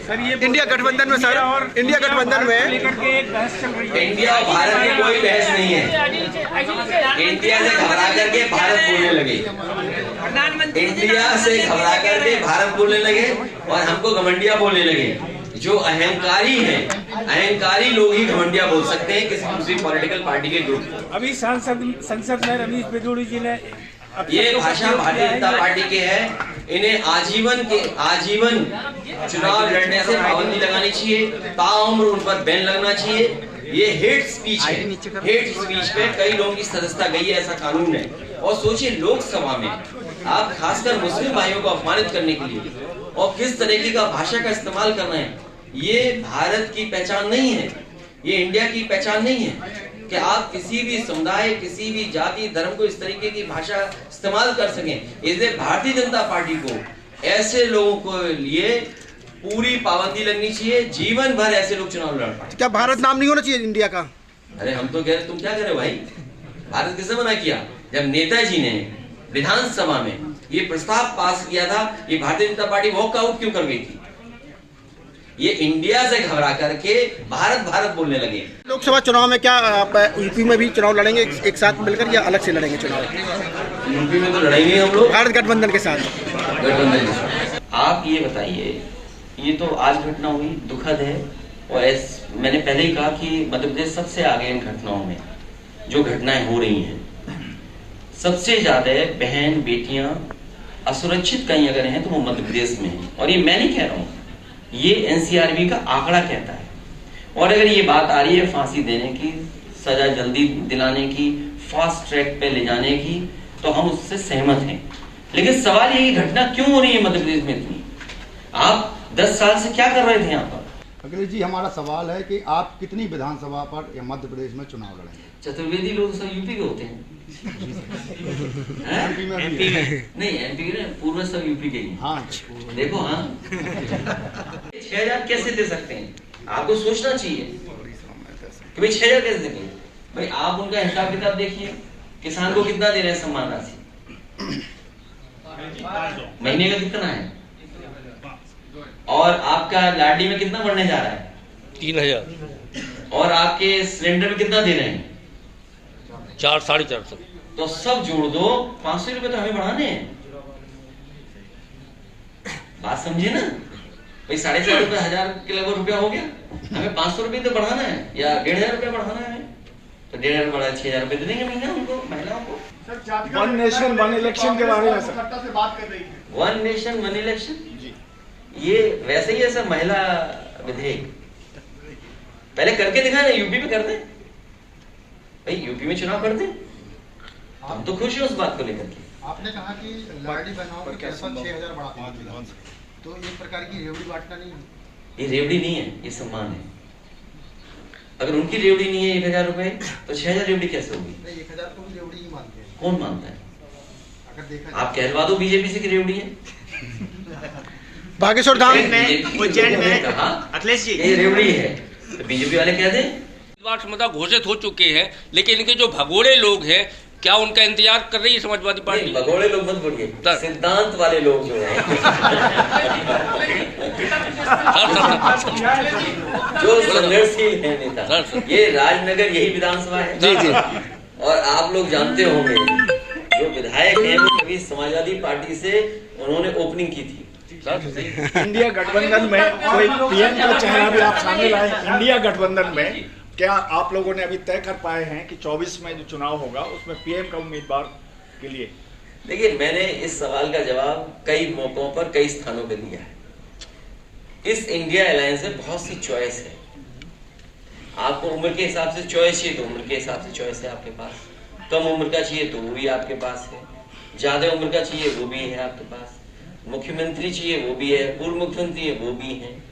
India गठबंधन में sir, India गठबंधन में इंडिया और भारत की कोई बहस नहीं है। इंडिया से घबरा करके भारत बोलने लगे, इंडिया से घबरा करके भारत बोलने लगे और हमको घमंडिया बोलने लगे। जो अहंकारी हैं, अहंकारी लोग ही घमंडिया बोल सकते हैं किसी दूसरी पॉलिटिकल पार्टी के ग्रुप को। अभी संसद में रमेश बेदोड़ी जी ने ये भाषा भारतीय जनता पार्टी के है। इन्हें आजीवन चुनाव लड़ने से पाबंदी लगानी चाहिए, ताउम्र उन पर बैन लगना चाहिए। ये हेट स्पीच है, हेट स्पीच पे कई लोगों की सदस्यता गई है, ऐसा कानून है। और सोचिए लोकसभा में आप खासकर मुस्लिम भाइयों को अपमानित करने के लिए और किस तरीके का भाषा का इस्तेमाल कर रहे हैं। ये भारत की पहचान नहीं है, ये इंडिया की पहचान नहीं है कि आप किसी भी समुदाय, किसी भी जाति, धर्म को इस तरीके की भाषा इस्तेमाल कर सकें। इसलिए भारतीय जनता पार्टी को ऐसे लोगों को लिए पूरी पाबंदी लगनी चाहिए, जीवन भर ऐसे लोग चुनाव लड़ पाए। क्या भारत नाम नहीं होना चाहिए इंडिया का? अरे हम तो कह रहे, तुम क्या कह रहे हो भाई? भारत किसने मना किया? जब नेताजी ने विधानसभा में ये प्रस्ताव पास किया था, ये भारतीय जनता पार्टी वॉकआउट क्यों कर गई थी? ये इंडिया से घबरा करके भारत बोलने लगे। लोकसभा चुनाव में क्या आप यूपी में भी चुनाव लड़ेंगे एक साथ मिलकर या अलग से लड़ेंगे चुनाव? यूपी में तो लड़ेंगे हम लोग भारत गठबंधन के साथ। गठबंधन के साथ। आप ये बताइए, ये तो आज घटना हुई, दुखद है। और मैंने पहले ही कहा कि मध्य प्रदेश सबसे आगे इन घटनाओं में, जो घटनाएं हो रही हैं। सबसे ज्यादा बहन बेटियां असुरक्षित कहीं अगर हैं तो वो मध्य प्रदेश में है। और ये मैं नहीं कह रहा हूँ, ये एनसीआरबी का आंकड़ा कहता है। और अगर ये बात आ रही है फांसी देने की, सजा जल्दी दिलाने की, फास्ट ट्रैक पे ले जाने की, तो हम उससे सहमत हैं। लेकिन सवाल ये घटना क्यों हो रही है मध्य प्रदेश में इतनी? आप 10 साल से क्या कर रहे थे यहाँ पर? अखिलेश जी, हमारा सवाल है कि आप कितनी विधानसभा पर या मध्य प्रदेश में चुनाव लड़ेंगे? चतुर्वेदी लोग सब यूपी के होते हैं। एमपी में भी है। नहीं, एमपी के पूर्व सब यूपी के ही। हाँ देखो, हाँ 6000 कैसे दे सकते हैं? आपको सोचना चाहिए कि भाई 6000 कैसे देंगे? भाई आप उनका हिसाब किताब देखिए, किसान को कितना दे रहे हैं सम्मान राशि, महीने का कितना है, और आपका लाडली में कितना बढ़ने जा रहा है? 3000। और आपके सिलेंडर में कितना दे रहे हैं? 400-450। तो सब जोड़ दो, 500 रुपए तो हमें बढ़ाने हैं। बात समझे ना भाई? 4.5 रुपए 1000 के लगभग रुपया हो गया, हमें 500 रुपए तो बढ़ाना है या 1500 रुपया बढ़ाना है हमें। तो 1500 बढ़ा 6000 रुपए दे देंगे महीना उनको, महिलाओं को। वन नेशन वन इलेक्शन के बारे में वन नेशन वन इलेक्शन, ये वैसे ही ऐसा महिला विधेयक पहले करके दिखाए ना, यूपी में कर दे भाई, यूपी में चुनाव कर दे, हम तो खुश हैं उस बात को लेकर के। आपने कहा कि लाडली बहनों की पैसा 6000 बढ़ा, तो एक प्रकार की रेवड़ी बांटना नहीं है? ये रेवड़ी नहीं है, ये सम्मान है। अगर उनकी रेवड़ी नहीं है 1000 रुपए, तो 6000 रेवड़ी कैसे होगी? 1000 को भी रेवड़ी ही मानते हैं। कौन मानता है? अगर देखा आप कहलवा दो बीजेपी से कि रेवड़ी है। बागेश्वर धाम उज्जैन में कहा अखिलेश जी ये रेवड़ी है, तो बीजेपी वाले कह दें। क्षमता घोषित हो चुके हैं, लेकिन इनके जो भगोड़े लोग हैं, क्या उनका इंतजार कर रही है समाजवादी पार्टी? भगोड़े लोग मत बोलिए, सिद्धांत वाले लोग जो हैं जो संघर्षशील है नेता। ये राजनगर यही विधानसभा है जी जी, और आप लोग जानते होंगे जो विधायक हैं वो कभी समाजवादी पार्टी से उन्होंने ओपनिंग की थी। इंडिया गठबंधन में कोई पीएम का चेहरा भी आप शामिल आए इंडिया गठबंधन में, क्या आप लोगों ने अभी तय कर पाए हैं कि 24 में जो चुनाव होगा उसमें पीएम का उम्मीदवार के लिए? देखिए, मैंने इस सवाल का जवाब कई मौकों पर कई स्थानों पर दिया है। इस इंडिया अलायंस में बहुत सी चॉइस है। आपको उम्र के हिसाब से चॉइस चाहिए तो उम्र के हिसाब से चॉइस है आपके पास, कम उम्र का चाहिए तो वो भी आपके पास है, ज्यादा उम्र का चाहिए वो भी है आपके पास, मुख्यमंत्री चाहिए वो भी है, पूर्व मुख्यमंत्री है वो भी है,